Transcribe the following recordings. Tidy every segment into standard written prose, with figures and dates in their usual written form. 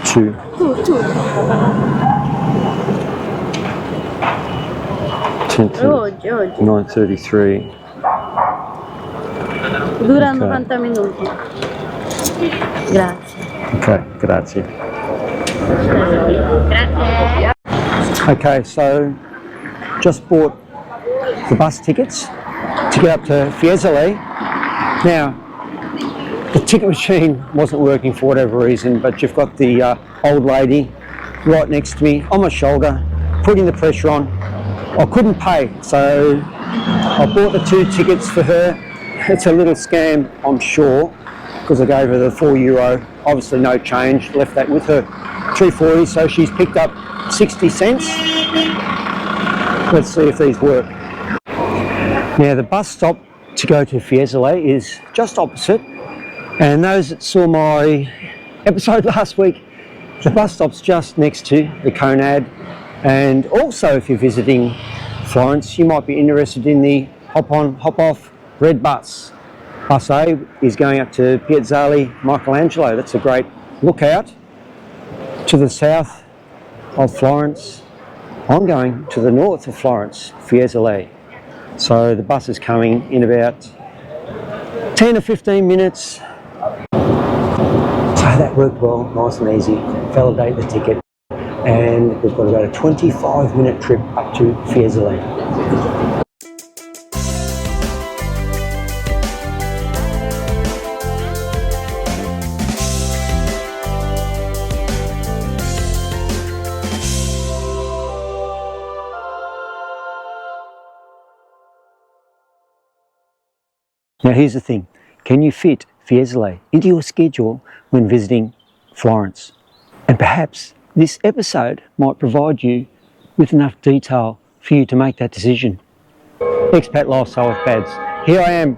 Two. 10 to Oggi. 9:33. Dura Ok. 90 minuti. Grazie. Okay, grazie. Grazie. Okay, so just bought the bus tickets to get up to Fiesole. Now, the ticket machine wasn't working for whatever reason, but you've got the old lady right next to me on my shoulder, putting the pressure on. I couldn't pay, so I bought the 2 tickets for her. It's a little scam, I'm sure, because I gave her the €4. Obviously no change, left that with her. 3.40, so she's picked up 60 cents. Let's see if these work. Now the bus stop to go to Fiesole is just opposite, and those that saw my episode last week, the bus stop's just next to the Conad. And also, if you're visiting Florence, you might be interested in the hop-on, hop-off red bus. Bus A is going up to Piazza Michelangelo. That's a great lookout. To the south of Florence, I'm going to the north of Florence, Fiesole. So the bus is coming in about 10 or 15 minutes. So that worked well, nice and easy. Validate the ticket. And we've got about a 25-minute trip up to Fiesole. Now here's the thing, can you fit Fiesole into your schedule when visiting Florence? And perhaps this episode might provide you with enough detail for you to make that decision. Expat Lifestyle with Pads. Here I am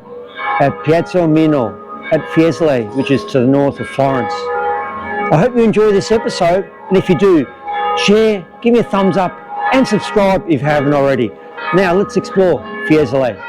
at Piazza Mino at Fiesole, which is to the north of Florence. I hope you enjoy this episode, and if you do, share, give me a thumbs up, and subscribe if you haven't already. Now let's explore Fiesole.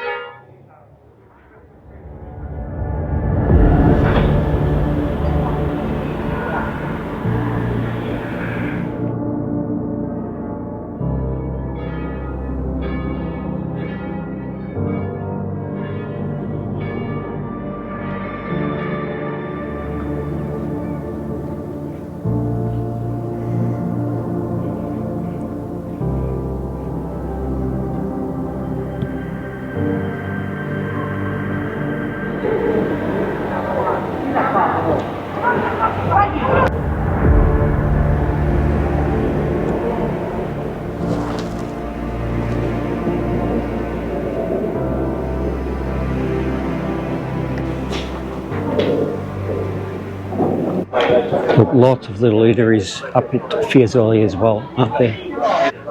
Look, lots of little eateries up at Fiesole as well, aren't there?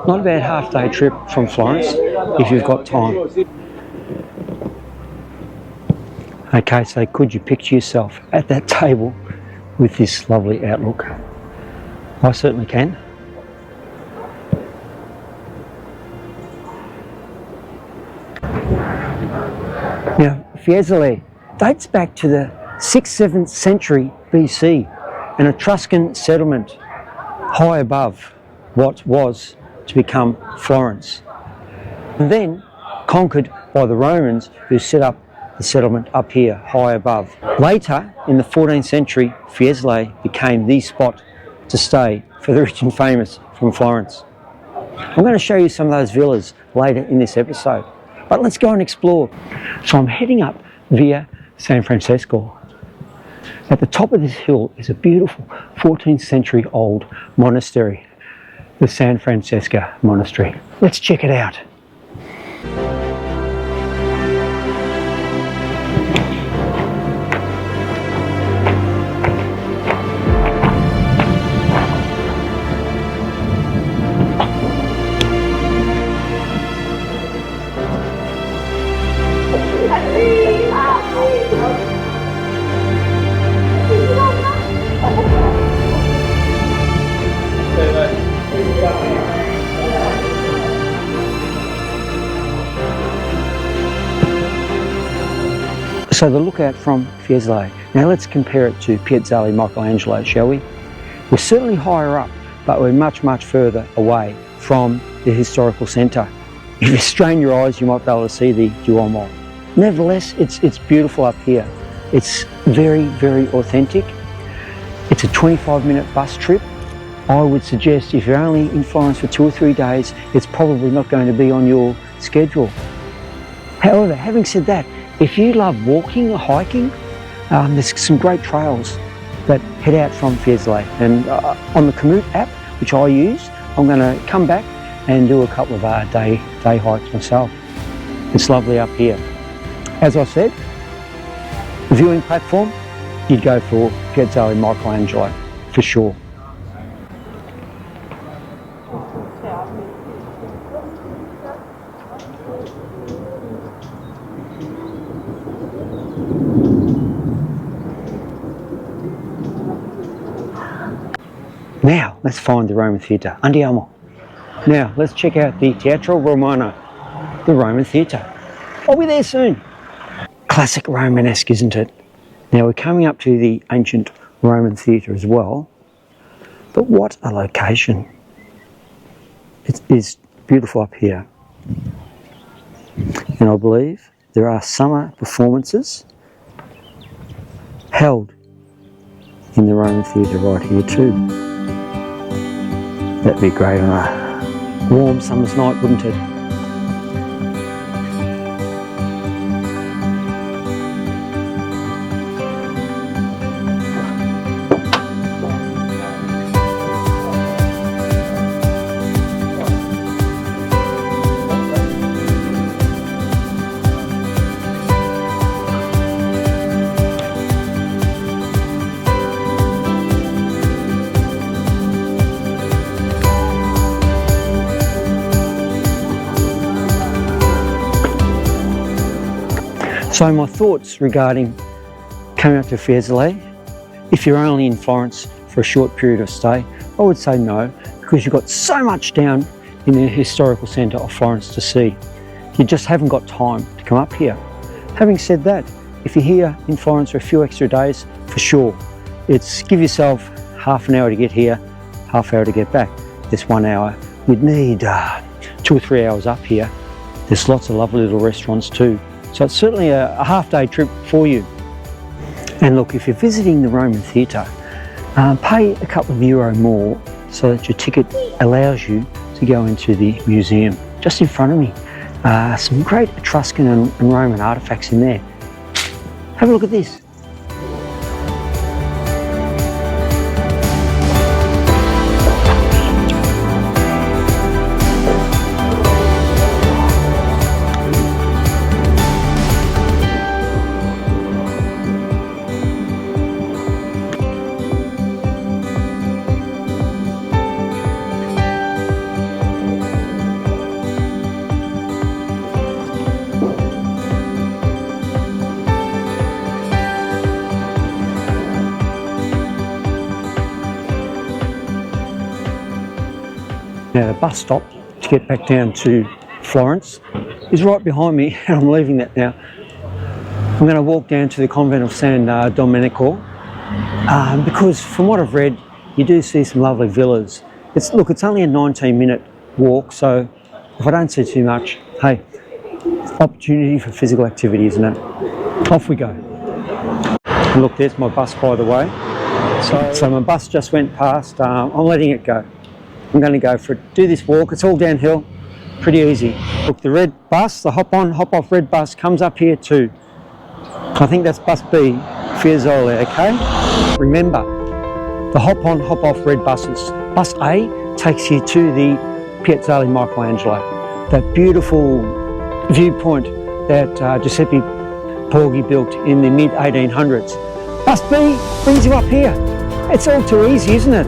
Not a bad half-day trip from Florence if you've got time. Okay, so could you picture yourself at that table with this lovely outlook? I certainly can. Now, Fiesole dates back to the 6th, 7th century BC, an Etruscan settlement high above what was to become Florence, and then conquered by the Romans, who set up the settlement up here high above. Later in the 14th century, Fiesole became the spot to stay for the rich and famous from Florence. I'm going to show you some of those villas later in this episode, but let's go and explore. So I'm heading up via San Francesco. At the top of this hill is a beautiful 14th century old monastery, the San Francesca Monastery. Let's check it out. So the lookout from Fiesole. Now let's compare it to Piazza Michelangelo, shall we? We're certainly higher up, but we're much, much further away from the historical centre. If you strain your eyes, you might be able to see the Duomo. Nevertheless, it's beautiful up here. It's very, very authentic. It's a 25-minute bus trip. I would suggest if you're only in Florence for 2 or 3 days, it's probably not going to be on your schedule. However, having said that, if you love walking or hiking, there's some great trails that head out from Fiesole. And on the Komoot app, which I use, I'm going to come back and do a couple of day hikes myself. It's lovely up here. As I said, the viewing platform, you'd go for Piazza Michelangelo for sure. Now, let's find the Roman theatre. Andiamo. Now, let's check out the Teatro Romano, the Roman theatre. I'll be there soon. Classic Romanesque, isn't it? Now, we're coming up to the ancient Roman theatre as well. But what a location. It is beautiful up here. And I believe there are summer performances held in the Roman theatre right here too. That'd be great on a warm summer's night, wouldn't it? So my thoughts regarding coming up to Fiesole, if you're only in Florence for a short period of stay, I would say no, because you've got so much down in the historical centre of Florence to see. You just haven't got time to come up here. Having said that, if you're here in Florence for a few extra days, for sure, it's give yourself half an hour to get here, half hour to get back. This 1 hour. You'd need 2 or 3 hours up here. There's lots of lovely little restaurants too. So it's certainly a half-day trip for you. And look, if you're visiting the Roman theatre, pay a couple of euro more so that your ticket allows you to go into the museum. Just in front of me, some great Etruscan and Roman artefacts in there. Have a look at this. Now the bus stop to get back down to Florence is right behind me, and I'm leaving that now. I'm going to walk down to the Convent of San Domenico because from what I've read, you do see some lovely villas. It's only a 19-minute walk, so if I don't see too much, hey, opportunity for physical activity, isn't it? Off we go. And look, there's my bus, by the way. So my bus just went past. I'm letting it go. I'm going to go for it. Do this walk. It's all downhill, pretty easy. Look, the red bus, the hop-on, hop-off red bus comes up here too. I think that's bus B, Fiesole, okay? Remember, the hop-on, hop-off red buses. Bus A takes you to the Piazza Michelangelo, that beautiful viewpoint that Giuseppe Porgi built in the mid-1800s. Bus B brings you up here. It's all too easy, isn't it?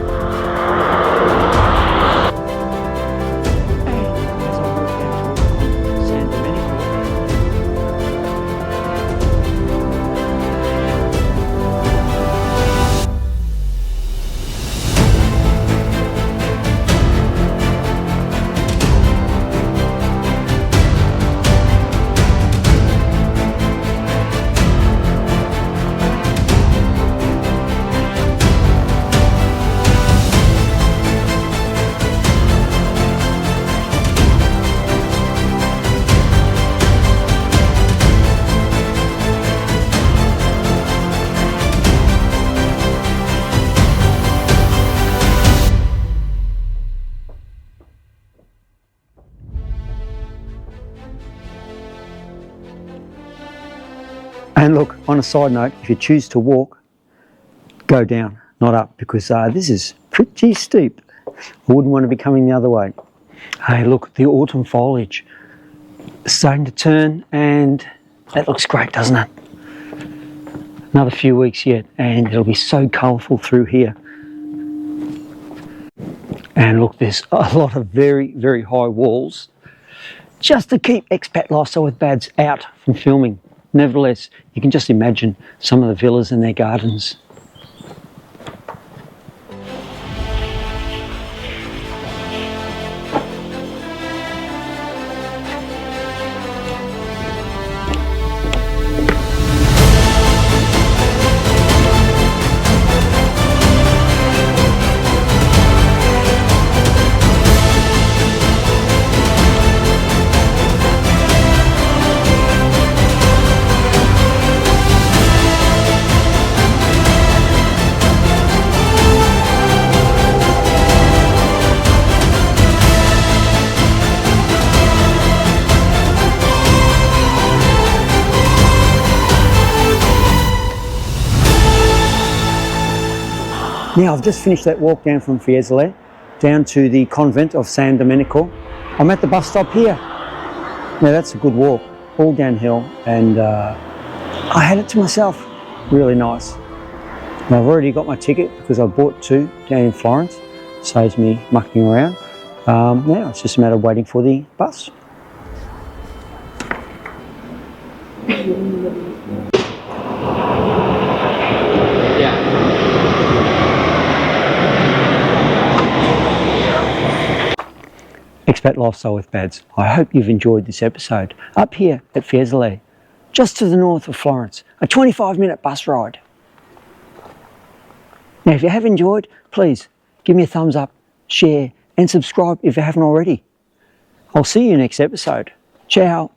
And look, on a side note, if you choose to walk, go down, not up, because this is pretty steep. I wouldn't want to be coming the other way. Hey, look, the autumn foliage is starting to turn, and that looks great, doesn't it? Another few weeks yet, and it'll be so colourful through here. And look, there's a lot of very, very high walls just to keep Expat Lifestyle with Bads out from filming. Nevertheless, you can just imagine some of the villas and their gardens. Now, I've just finished that walk down from Fiesole down to the Convent of San Domenico. I'm at the bus stop here. Now, that's a good walk, all downhill, and I had it to myself. Really nice. Now, I've already got my ticket because I bought 2 down in Florence. Saves me mucking around. Now, it's just a matter of waiting for the bus. Expat Lifestyle with Bads. I hope you've enjoyed this episode. Up here at Fiesole, just to the north of Florence, a 25-minute bus ride. Now, if you have enjoyed, please give me a thumbs up, share, and subscribe if you haven't already. I'll see you next episode. Ciao.